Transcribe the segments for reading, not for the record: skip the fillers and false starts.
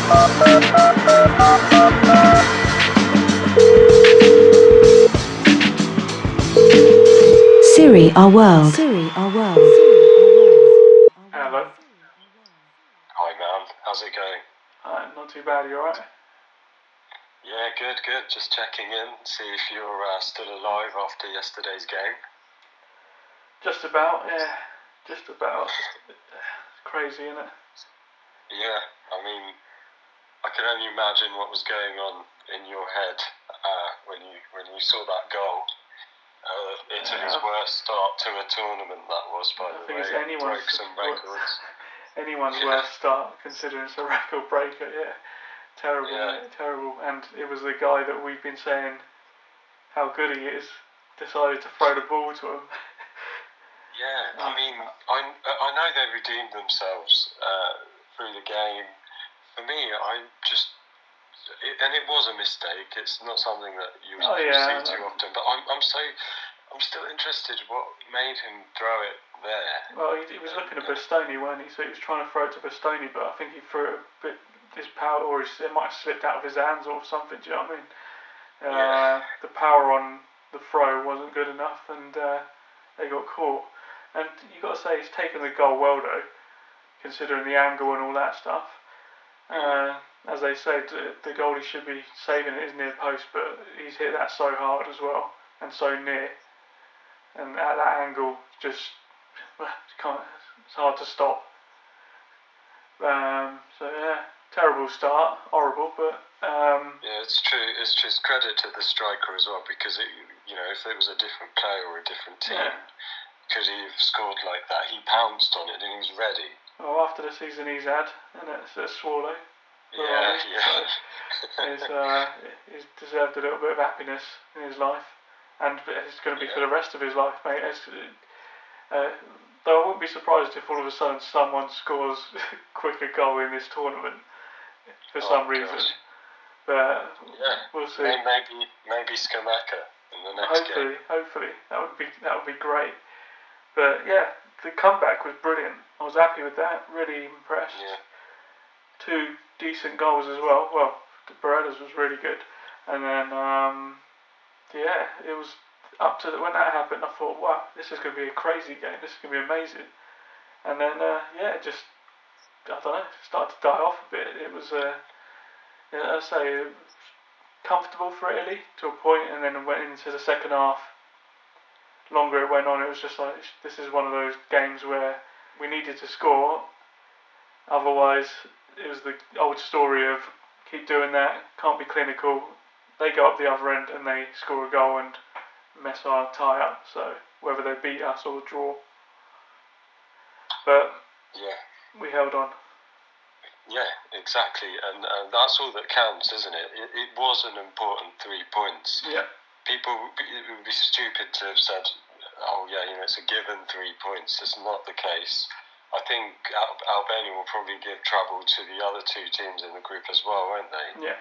Serie, our world. Hello. Hi man, how's it going? Not too bad, you alright? Yeah, good. Just checking in, see if you're still alive after yesterday's game. Just about, yeah. Just about. Crazy, innit? Yeah, I mean, I can only imagine what was going on in your head when you saw that goal. Italy's worst start to a tournament that was, by the way. I think it's Broke some records. Anyone's worst start, considering it's a record breaker, yeah. Terrible, Yeah. Terrible. And it was the guy that we've been saying how good he is, decided to throw the ball to him. Yeah, I mean, I know they redeemed themselves through the game. For me, and it was a mistake. It's not something that you see too often. But I'm still interested. What made him throw it there? Well, he was looking at Bastoni, weren't he? So he was trying to throw it to Bastoni, but I think he threw it a bit. His power, or it might have slipped out of his hands or something. Do you know what I mean? The power on the throw wasn't good enough, and they got caught. And you got to say he's taken the goal well though, considering the angle and all that stuff. As they said, the goalie should be saving it, his near post, but he's hit that so hard as well, and so near. And at that angle, it's hard to stop. So yeah, terrible start, horrible, but yeah, it's true. It's just credit to the striker as well, because if it was a different player or a different team, could he have scored like that? He pounced on it and he was ready. Well, after the season he's had, and it's a Swallow. Yeah. So he's deserved a little bit of happiness in his life, and it's going to be for the rest of his life, mate. Though I wouldn't be surprised if all of a sudden someone scores quicker goal in this tournament for some reason. But we'll see. Maybe Skamaka in the next game. Hopefully, that would be great. But yeah, the comeback was brilliant. I was happy with that. Really impressed. Yeah. 2 decent goals as well. Well, Beretta's was really good, and then it was up to when that happened. I thought, wow, this is going to be a crazy game. This is going to be amazing. And then it just, I don't know, started to die off a bit. It was I'd say comfortable for Italy to a point, and then it went into the second half. Longer it went on, it was just like, this is one of those games where we needed to score. Otherwise, it was the old story of keep doing that, can't be clinical. They go up the other end and they score a goal and mess our tie up. So whether they beat us or draw, but we held on. Yeah, exactly, and that's all that counts, isn't it? It was an important 3 points. Yeah. It would be stupid to have said, oh yeah, it's a given 3 points. It's not the case. I think Albania will probably give trouble to the other 2 teams in the group as well, won't they? Yeah.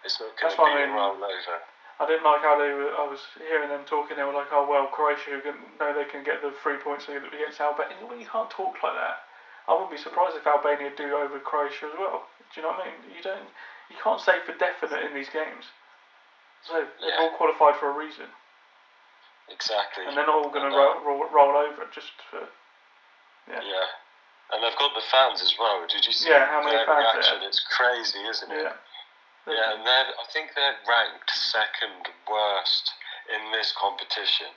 It's not going to be a roll over. I didn't like how I was hearing them talking. They were like, oh well, Croatia know they can get the 3 points against Albania. Well, you can't talk like that. I wouldn't be surprised if Albania do over Croatia as well. Do you know what I mean? You can't say for definite in these games. So they've all qualified for a reason. Exactly. And they're not all going to roll over just for. Yeah. And they've got the fans as well. Did you see how many their fans reaction? It's crazy, isn't it? Yeah, and I think they're ranked second worst in this competition.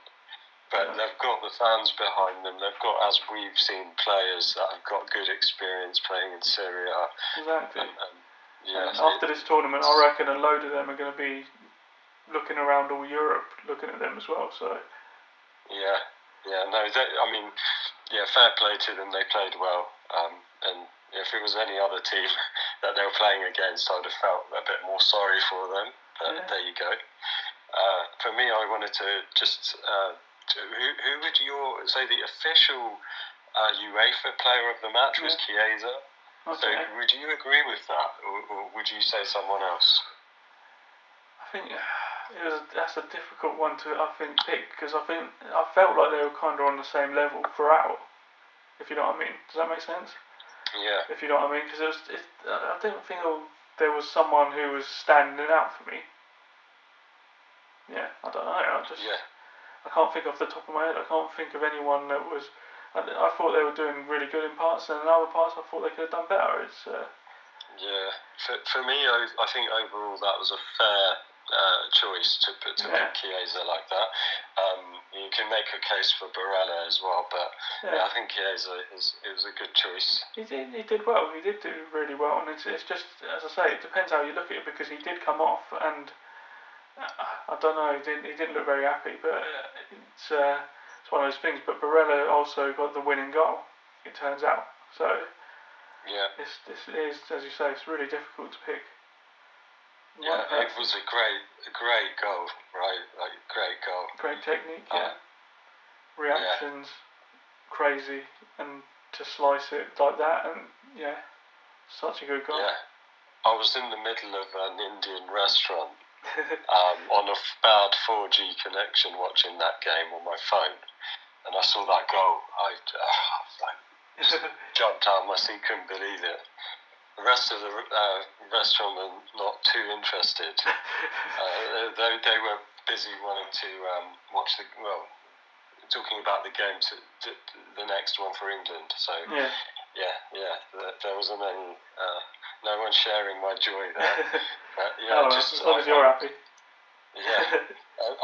But they've got the fans behind them. They've got, as we've seen, players that have got good experience playing in Serie. Exactly. And after this tournament, I reckon a load of them are going to be looking around all Europe, looking at them as well. So. Fair play to them. They played well. And if it was any other team that they were playing against, I would have felt a bit more sorry for them. But there you go. For me, I wanted to just. Who would say the official UEFA player of the match was Chiesa? Okay. So would you agree with that, or would you say someone else? I think that's a difficult one to pick, because I felt like they were kind of on the same level throughout. If you know what I mean, does that make sense? Yeah. If you know what I mean, because I didn't think there was someone who was standing out for me. Yeah, I don't know. I can't think off the top of my head. I can't think of anyone that was. I thought they were doing really good in parts, and in other parts I thought they could have done better. It's. Yeah, for me, I think overall that was a fair choice to pick Chiesa like that. You can make a case for Barella as well, but I think Chiesa it was a good choice. He did well. He did do really well, and it's just, as I say, it depends how you look at it, because he did come off, and I don't know, he didn't look very happy, but it's one of those things. But Barella also got the winning goal, it turns out. So this is, as you say, it's really difficult to pick. Yeah, it was a great goal, right? Like, great goal. Great technique, reactions, crazy, and to slice it like that, and such a good goal. Yeah, I was in the middle of an Indian restaurant on a bad 4G connection watching that game on my phone, and I saw that goal. I jumped out of my seat, couldn't believe it. The rest of the restaurant were not too interested. They were busy wanting to watch talking about the game, the next one for England. So there wasn't any, no one sharing my joy there. But, as long as you're happy. Yeah,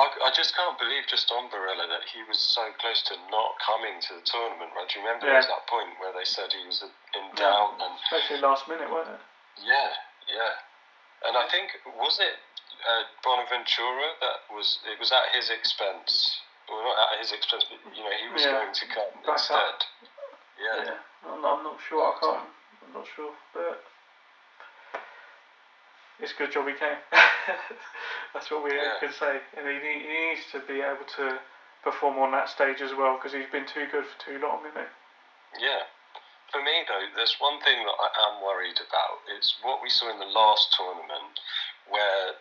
I just can't believe, just on Barella, that he was so close to not coming to the tournament. Right? Do you remember there was that point where they said he was in doubt, and especially last minute, wasn't it? Yeah. And I think, was it Bonaventura it was at his expense, well, not at his expense, but he was going to come instead. Yeah. I'm not sure. I'm not sure, but it's a good job he came. That's what we can say. And he needs to be able to perform on that stage as well, because he's been too good for too long, isn't he? Yeah. For me, though, there's one thing that I am worried about. It's what we saw in the last tournament, where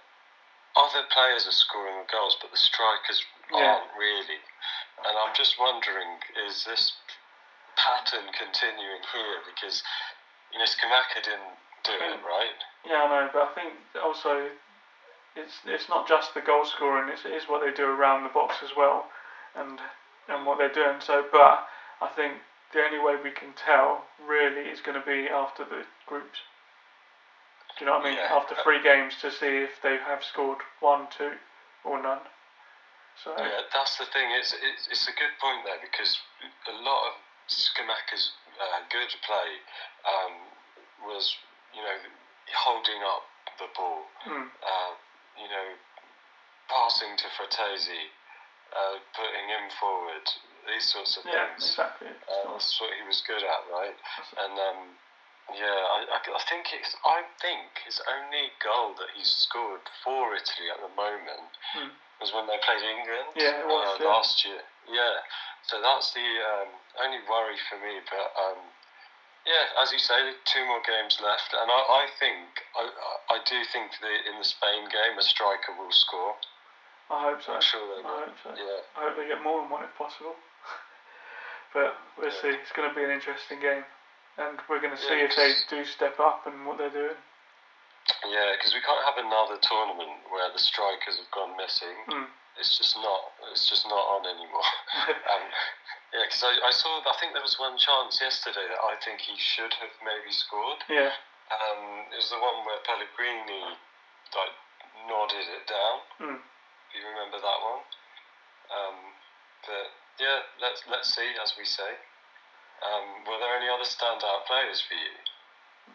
other players are scoring goals, but the strikers aren't really. And I'm just wondering, is this pattern continuing here? Because, Skamaka didn't do it, right? Yeah, I know, but I think also it's not just the goal scoring, it is what they do around the box as well, and what they're doing. So, but I think the only way we can tell really is going to be after the groups. Do you know what I mean? Yeah. After 3 games, to see if they have scored 1, 2, or none. So that's the thing. It's a good point there, because a lot of Skamaka's good play was holding up the ball, passing to Fratesi, putting him forward, these sorts of things. Yeah, exactly. That's what he was good at, right? And I think his only goal that he's scored for Italy at the moment was when they played England last year. Yeah, so that's the only worry for me. But as you say, 2 more games left, and I do think that in the Spain game a striker will score. I hope so. I'm sure they will. I hope so. Yeah. I hope they get more than 1 if possible. But we'll see. It's going to be an interesting game, and we're going to see if they do step up and what they're doing. Yeah, because we can't have another tournament where the strikers have gone missing. It's just not on anymore. Because I saw, I think there was one chance yesterday that I think he should have maybe scored. Yeah. It was the one where Pellegrini nodded it down. You remember that one? But let's see, as we say. Were there any other standout players for you?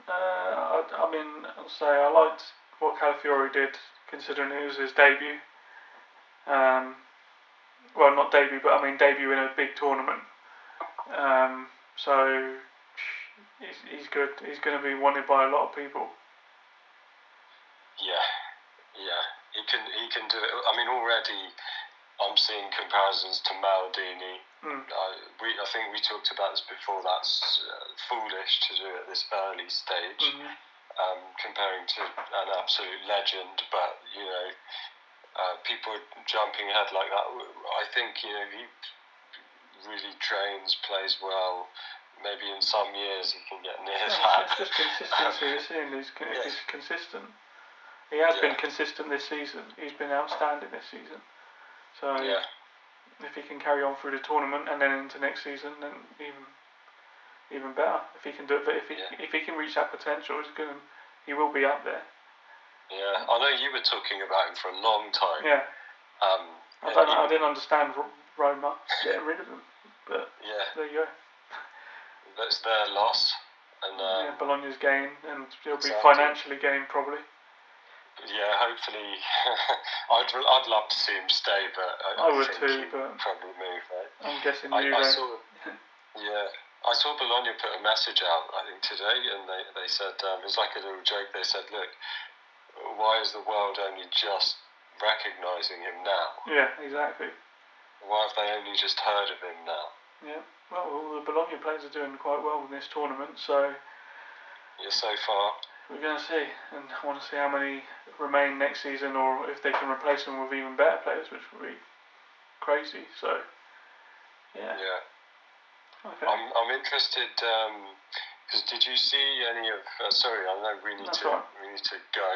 I mean, I'll say I liked what Calafiori did, considering it was his debut. Well, not debut, but I mean debut in a big tournament. So he's good. He's going to be wanted by a lot of people. Yeah, he can do it. I mean, already I'm seeing comparisons to Maldini. I think we talked about this before. That's foolish to do at this early stage, comparing to an absolute legend. But people jumping ahead like that. I think he really trains, plays well, maybe in some years he can get near It's that. just consistency. You're seeing if he's consistent. He has been consistent this season. He's been outstanding this season. So if he can carry on through the tournament and then into next season, then even better. If he can do it, but if he can reach that potential, he will be up there. Yeah, I know you were talking about him for a long time. Yeah. I didn't understand Roma getting rid of him, but there you go. That's their loss, and Bologna's gain, and he'll be financially gained probably. Yeah, hopefully. I'd love to see him stay, but I would think too. he'd But probably move. Right? I'm guessing I saw Bologna put a message out, I think today, and they said it was like a little joke. They said, "Look, why is the world only just recognising him now? Yeah, exactly. Why have they only just heard of him now?" Yeah. Well, all the Bologna players are doing quite well in this tournament, so. Yeah, so far. We're going to see, and I want to see how many remain next season, or if they can replace them with even better players, which would be crazy. So, yeah. Okay. I'm interested because did you see any of? Sorry, I know we need to go,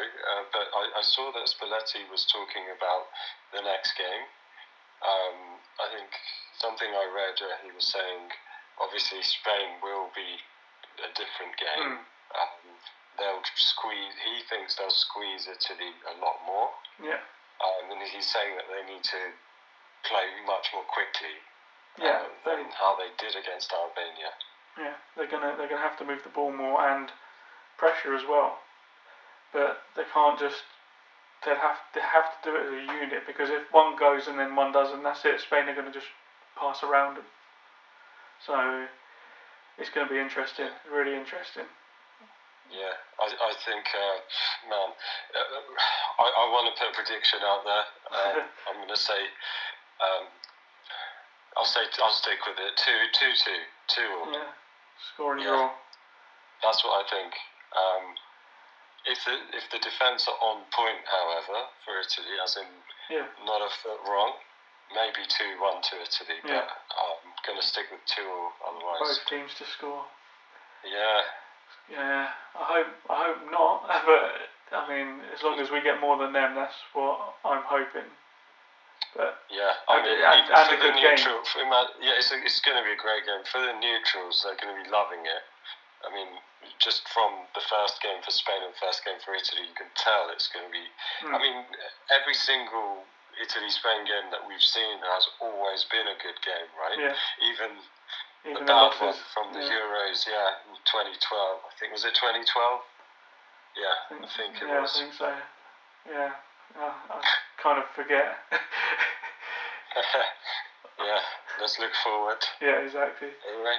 but I saw that Spalletti was talking about the next game. I think something I read, he was saying, obviously Spain will be a different game. They'll squeeze. He thinks they'll squeeze Italy a lot more. Yeah. And he's saying that they need to play much more quickly. Yeah. Than how they did against Albania. Yeah, they're gonna have to move the ball more and pressure as well. But they can't just. They have to do it as a unit, because if one goes and then one doesn't, that's it. Spain are going to just pass around them. So it's going to be interesting, really interesting. Yeah, I think, man, I want to put a prediction out there. I'm going to say, I'll stick with it. 2-2. Yeah, scoring draw. That's what I think. If the defence are on point, however, for Italy, as in not a foot wrong, maybe 2-1 to Italy. But I'm going to stick with 2 otherwise. Both teams to score. Yeah. Yeah, I hope not. But I mean, as long as we get more than them, that's what I'm hoping. But I mean, and for a the good neutral, game. It's going to be a great game. For the neutrals, they're going to be loving it. I mean, just from the first game for Spain and first game for Italy, you can tell it's going to be. I mean, every single Italy-Spain game that we've seen has always been a good game, right? Yeah. Even the the bad losses, one from the Euros, in 2012. I think, was it 2012? Yeah, I think it was. I think so. Yeah, I kind of forget. Yeah, let's look forward. Yeah, exactly. Anyway,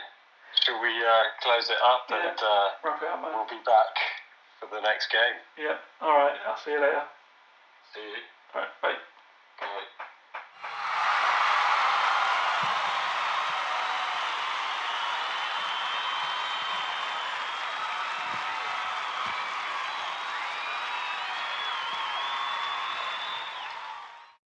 should we close it up and wrap it up, man. We'll be back for the next game. Yeah, alright, I'll see you later. See you. Alright, bye.